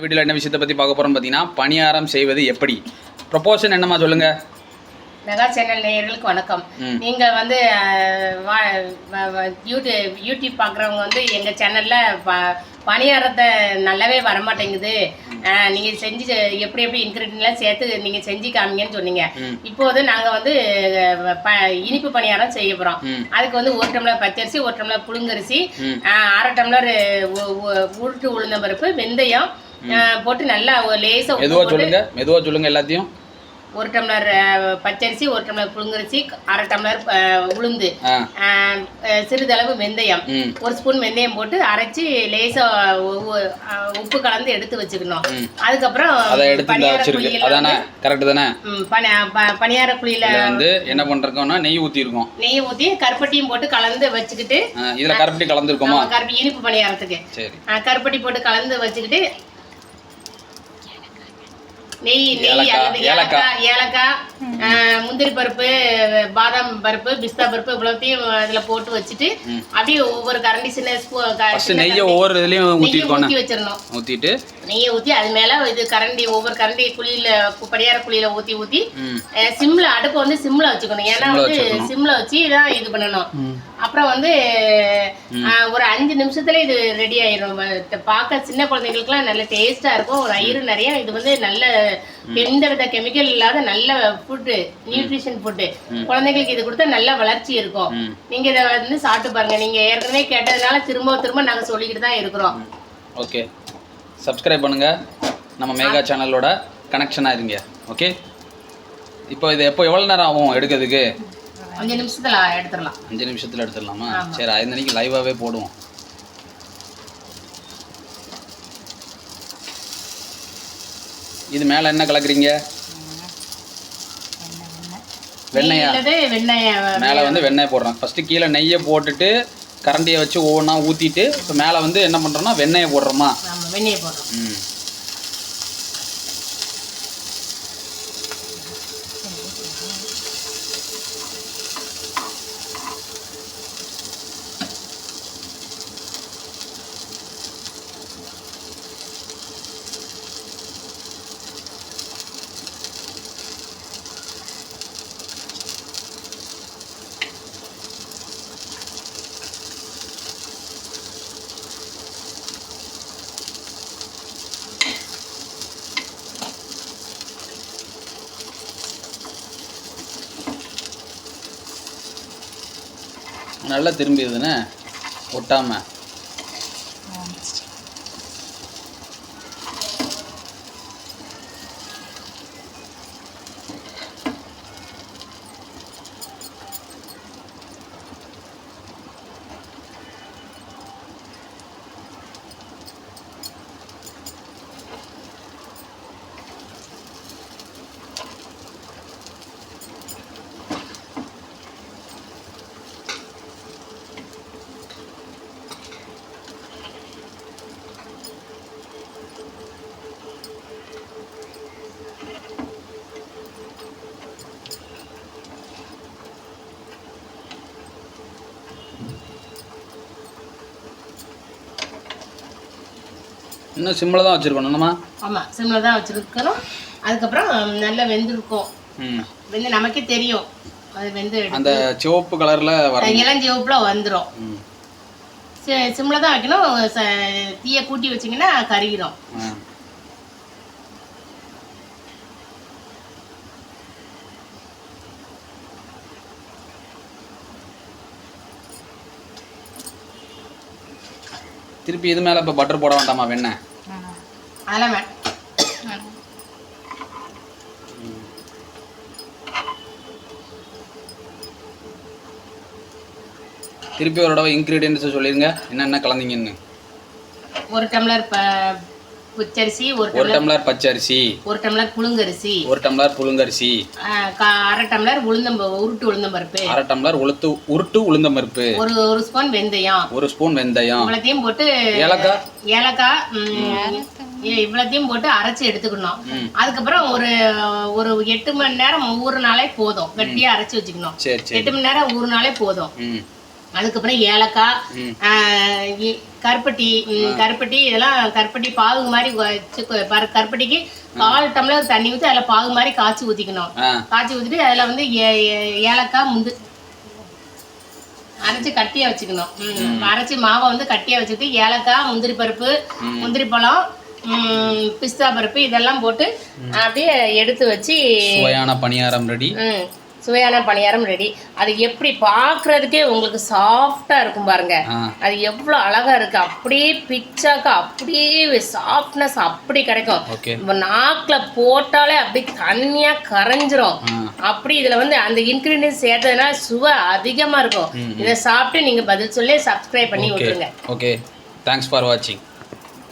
வீடியோல என்ன விஷயத்தை பற்றி பார்க்க போகிறோம்னு பார்த்தீங்கன்னா பணியாரம் செய்வது எப்படி. ப்ரொபோஷன் என்னம்மா சொல்லுங்க. மெகா சேனல் நேயர்களுக்கு வணக்கம். நீங்க வந்து யூடியூப் பார்க்குறவங்க வந்து எங்க சேனல்ல பணியாரத்தை நல்லாவே வரமாட்டேங்குது, நீங்க செஞ்சு எப்படி எப்படி இன்கிரீடியன்ட்லாம் சேர்த்து நீங்க செஞ்சு காமிங்கன்னு சொன்னீங்க. இப்போது நாங்க வந்து இனிப்பு பணியாரம் செய்ய போறோம். அதுக்கு வந்து 1 டம்ளர் பச்சரிசி, 1 டம்ளர் புழுங்கரிசி, 1/2 டம்ளர் உருட்டு உளுந்தம்பருப்பு, வெந்தயம் போட்டு நல்லா லேசா மெதுவா சொல்லுங்க எல்லாத்தையும். 1 டம்ளர் பச்சரிசி, 1 டம்ளர் புழுங்கரிசி, 1/2 டம்ளர் உளுந்து, சிறிதளவு வெந்தயம், 1 ஸ்பூன் வெந்தயம் போட்டு அரைச்சி லேசா உப்பு கலந்து எடுத்து வச்சுக்கணும். அதுக்கப்புறம் பணியார குழியில வந்து என்ன பண்றோம்னா நெய் ஊத்தி கருப்பட்டியும் போட்டு கலந்து வச்சுக்கிட்டு, இதுல கருப்பட்டி கலந்துருக்கோமா, இனிப்பு பணியாரத்துக்கு கருப்பட்டி போட்டு கலந்து வச்சுக்கிட்டு நெய் ஏலக்காய், முந்திரி பருப்பு, பாதாம் பருப்பு, பிஸ்தா பருப்பு இவ்வளோத்தையும் அதுல போட்டு வச்சுட்டு அப்படியே ஒவ்வொரு கரண்டி நெய்யை ஒவ்வொரு இதுலயும் ஊற்றி வச்சிடணும். ஊற்றிட்டு நெய்யை ஊற்றி அது மேல இது கரண்டி ஒவ்வொரு கரண்டி குழியில பணியார குழியில ஊற்றி சிம்ல அடுப்பை வந்து சிம்ல வச்சுக்கணும். ஏன்னா வந்து சிம்ல வச்சு தான் இது பண்ணணும். அப்புறம் வந்து ஒரு 5 நிமிஷத்துல இது ரெடி ஆயிடும். பார்க்க சின்ன குழந்தைங்களுக்குலாம் நல்ல டேஸ்டா இருக்கும். ஒரு ஐயரு நிறைய. இது வந்து நல்ல எந்த வித கெமிக்கல் இல்லாத நல்ல ஃபுட்டு, நியூட்ரிஷன் ஃபுட்டு. குழந்தைங்களுக்கு இது கொடுத்தா நல்ல வளர்ச்சி இருக்கும். நீங்க இதை வந்து சாப்பிட்டு பாருங்க. நீங்க ஏற்கனவே கேட்டதுனால திரும்ப நாங்க சொல்லிக்கிட்டு தான் இருக்கிறோம். ஓகே, சப்ஸ்கிரைப் பண்ணுங்க. நம்ம மேகா சேனலோட கனெக்ஷனாக இருங்க. ஓகே, இப்போ இது எவ்வளோ நேரம் ஆகும் எடுக்கிறதுக்கு? 5 நிமிஷத்துல எடுத்துடலாம். 5 நிமிஷத்துல எடுத்துடலாமா? சரி, 5 மணிக்கு லைவாகவே போடுவோம். இது மேலே என்ன கலக்குறீங்க? வெண்ணெய் மேலே வந்து வெண்ணெய் போடுறோம். ஃபஸ்ட்டு கீழே நெய்யை போட்டுட்டு கரண்டியை வச்சு ஒவ்வொன்றா ஊற்றிட்டு இப்போ மேலே வந்து என்ன பண்ணுறோம்னா வெண்ணெயை போடுறோமா? வெண்ணெயை போடுறோம். நல்லா திரும்பிடுதுண்ணே ஒட்டாம. இன்னும் சிம்மில் தான் வச்சுருக்கணும். ஆமாம், சிம்மில் தான் வச்சுருக்கணும். அதுக்கப்புறம் நல்லா வெந்திருக்கும். வெந்து நமக்கே தெரியும் அது வெந்து அந்த சிவப்பு கலரில் இளஞ்சிவப்பில் வந்துடும். சிம்மில் தான் வைக்கணும். தீயை கூட்டி வச்சிங்கன்னா கருகிடும். திருப்பி இது மேலே இப்போ பட்டர் போட வேண்டாமா? வெண்ணெய் அதெல்லாம் திருப்பி ஒரு தடவை இன்க்ரீடியன்ட்ஸ் சொல்லிருங்க, என்னென்ன கலந்தீங்கன்னு. 1 டம்ளர் பச்சரிசி, 1 டம்ளர் பச்சரிசி, 1 டம்ளர் புழுங்கரிசி, 1 டம்ளர் புழுங்கரிசி, 1/2 டம்ளர் உருட்டு உளுந்தம்பருப்பு, 1/2 டம்ளர் உருட்டு உளுந்தம்பருப்பு, 1 ஸ்பூன் வெந்தயம், 1 ஸ்பூன் வெந்தயம், இவ்வளத்தையும் போட்டு ஏலக்காய் இவ்வளத்தையும் போட்டு அரைச்சி எடுத்துக்கணும். அதுக்கப்புறம் ஒரு 8 மணி நேரம் ஊறினாலே போதும். கட்டியா அரைச்சி வச்சுக்கணும். 8 மணி நேரம் ஊறினாலே போதும். அதுக்கப்புறம் ஏலக்காய், கருப்பட்டி இதெல்லாம் கருப்பட்டி பாகு மாதிரி கருப்பட்டிக்கு 1/4 டம்ளர் தண்ணி ஊற்றி அதில் பாகு மாதிரி காய்ச்சி ஊற்றிக்கணும். காய்ச்சி ஊற்றிட்டு அதில் வந்து ஏலக்காய் அரைச்சி கட்டியாக வச்சுக்கணும். அரைச்சி மாவை வந்து கட்டியாக வச்சுட்டு ஏலக்காய், முந்திரி பருப்பு, முந்திரி பழம், பிஸ்தா பருப்பு இதெல்லாம் போட்டு அப்படியே எடுத்து வச்சு சுவையான பணியாரம் ரெடி. சுவையான பணியாரம் ரெடி. அது எப்படி பார்க்கறதுக்கே உங்களுக்கு சாஃப்டா இருக்கும் பாருங்க. அது எவ்வளோ அழகா இருக்கு. அப்படியே பிச்சாக்க அப்படியே சாஃப்ட்னஸ் அப்படி கிடைக்கும். நாக்கில் போட்டாலே அப்படியே தண்ணியா கரைஞ்சிரும். அப்படி இதுல வந்து அந்த இன்கிரீடியன்ஸ் சேர்த்ததுனால சுவை அதிகமா இருக்கும். இதை சாப்பிட்டு நீங்க பதில் சொல்லி சப்ஸ்கிரைப் பண்ணி விட்டுருங்க. ஓகே, தேங்க்ஸ் ஃபார் வாட்சிங்.